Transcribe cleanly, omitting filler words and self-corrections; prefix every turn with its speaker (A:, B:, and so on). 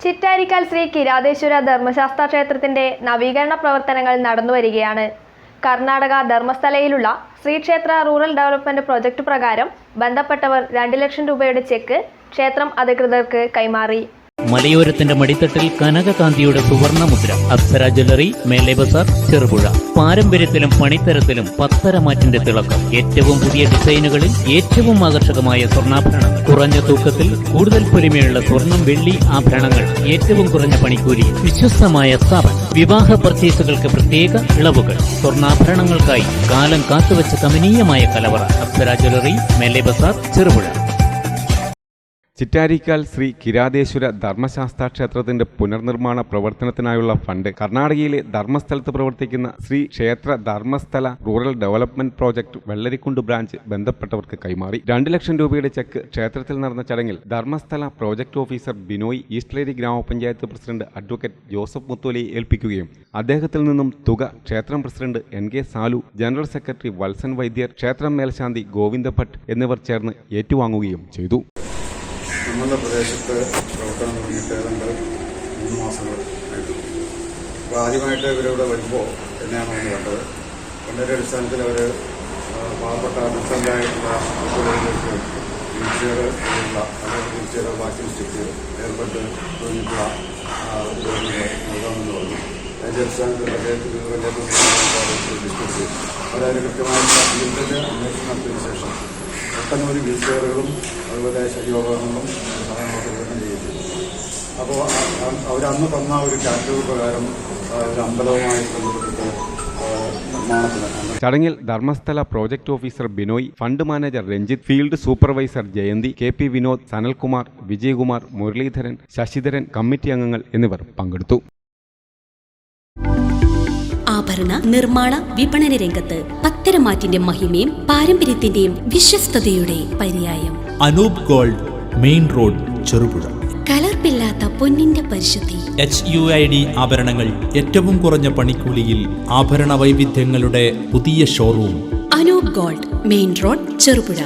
A: ചിറ്റാരിക്കാൽ ശ്രീ കിരാതേശ്വര ധർമ്മശാസ്ത്ര ക്ഷേത്രത്തിന്റെ നവീകരണ പ്രവർത്തനങ്ങൾ നടന്നുവരികയാണ്. കർണാടക ധർമ്മസ്ഥലയിലുള്ള ശ്രീക്ഷേത്ര റൂറൽ ഡെവലപ്മെന്റ് പ്രോജക്ട് പ്രകാരം ബന്ധപ്പെട്ടവർ 2 ലക്ഷം രൂപയുടെ ചെക്ക് ക്ഷേത്രം അധികൃതർക്ക് കൈമാറി.
B: മലയോരത്തിന്റെ മടിത്തട്ടിൽ കനകകാന്തിയുടെ സുവർണമുദ്ര. അപ്സര ജ്വല്ലറി, മേലെ ബസാർ, ചെറുപുഴ. പാരമ്പര്യത്തിലും പണിത്തരത്തിലും പത്തരമാറ്റിന്റെ തിളക്കം. ഏറ്റവും പുതിയ ഡിസൈനുകളിൽ ഏറ്റവും ആകർഷകമായ സ്വർണ്ണാഭരണങ്ങൾ. കുറഞ്ഞ തൂക്കത്തിൽ കൂടുതൽ പൊലിമയുള്ള സ്വർണം, വെള്ളി ആഭരണങ്ങൾ. ഏറ്റവും കുറഞ്ഞ പണിക്കൂലി. വിശ്വസ്തമായ സ്ഥാപനം. വിവാഹ പർച്ചേസുകൾക്ക് പ്രത്യേക ഇളവുകൾ. സ്വർണ്ണാഭരണങ്ങൾക്കായി കാലം കാത്തുവച്ച കമനീയമായ കലവറ. അപ്സര ജ്വല്ലറി, മേലെ ബസാർ, ചെറുപുഴ.
C: ചിറ്റാരിക്കാൽ ശ്രീ കിരാതേശ്വര ധർമ്മശാസ്ത്ര ക്ഷേത്രത്തിന്റെ പുനർനിർമ്മാണ പ്രവർത്തനത്തിനായുള്ള ഫണ്ട് കർണാടകയിലെ ധർമ്മസ്ഥലത്ത് പ്രവർത്തിക്കുന്ന Shri Kshetra Dharmasthala rural development project Vellarikundu branch ബന്ധപ്പെട്ടവർക്ക് കൈമാറി. 2 ലക്ഷം രൂപയുടെ ചെക്ക് ക്ഷേത്രത്തിൽ നടന്ന ചടങ്ങിൽ ധർമ്മസ്ഥല പ്രോജക്ട് ഓഫീസർ ബിനോയ്, ഈസ്റ്റ്ലേരി ഗ്രാമപഞ്ചായത്ത് പ്രസിഡന്റ് അഡ്വക്കേറ്റ് ജോസഫ് മുത്തോലിയെ ഏൽപ്പിക്കുകയും അദ്ദേഹത്തിൽ നിന്നും തുക ക്ഷേത്രം president NK Salu, general secretary Valsan Vaidyar, ക്ഷേത്രം മേൽശാന്തി ഗോവിന്ദ ഭട്ട് എന്നിവർ ചേർന്ന് ഏറ്റുവാങ്ങുകയും ചെയ്തു.
D: നമ്മളുടെ പ്രദേശത്ത് പ്രവർത്തനം തുടങ്ങിയിട്ട് ഏതാണ്ട് 3 മാസങ്ങൾ ആയിരുന്നു. അപ്പോൾ ആദ്യമായിട്ട് ഇവരിവിടെ വരുമ്പോൾ എന്നെയാണ് വന്ന് കണ്ടത്. കണ്ടതിൻ്റെ അടിസ്ഥാനത്തിൽ അവർ പാവപ്പെട്ട ഡിഫറൻ്റായിട്ടുള്ള കുട്ടികളിലേക്ക് വീൽചെയറുള്ള വീൽചെയർ വാക്കിംഗ് സ്റ്റിക്ക്, എയർബഡ് തുടങ്ങിയിട്ടുള്ള നൽകാമെന്ന് പറഞ്ഞു. അതിൻ്റെ അടിസ്ഥാനത്തിൽ പഞ്ചായത്ത് ഡിസ്കസ് ചെയ്തു. അതായത് കൃത്യമായിട്ട് ഇതിൻ്റെ അന്വേഷണം നടത്തിയതിനു ശേഷം ഒട്ടനവധി വീൽചെയറുകളും അതുപോലെ ശരീരോപകരണങ്ങളും സാധനങ്ങളൊക്കെ വിതരണം ചെയ്യുന്നു. അപ്പോൾ അവരന്ന് തന്ന ഒരു കാറ്റഗറി പ്രകാരം ഒരു അമ്പലവുമായി ബന്ധപ്പെട്ടിട്ട് നിർമ്മാണത്തിന്.
C: ചടങ്ങിൽ Dharmasthala project officer Binoy, fund manager Ranjith, field supervisor Jayanthi, KP Vinod, Sanalkumar, Vijayakumar, Muraleedharan, Sasidharan, committee അംഗങ്ങൾ എന്നിവർ പങ്കെടുത്തു.
E: ആഭരണ നിർമ്മാണ വിപണന രംഗത്ത് പത്തരമാറ്റിന്റെ മഹിമയും പാരമ്പര്യത്തിന്റെയും വിശ്വസ്തയുടെ പര്യായം.
F: Anoop Gold, main road, Cherupuzha.
E: കലർപ്പില്ലാത്ത പൊന്നിന്റെ പരിശുദ്ധി.
F: HUID ആഭരണങ്ങൾ ഏറ്റവും കുറഞ്ഞ പണിക്കൂലിയിൽ. ആഭരണ വൈവിധ്യങ്ങളുടെ പുതിയ showroom.
E: Anoop Gold, main road, Cherupuzha.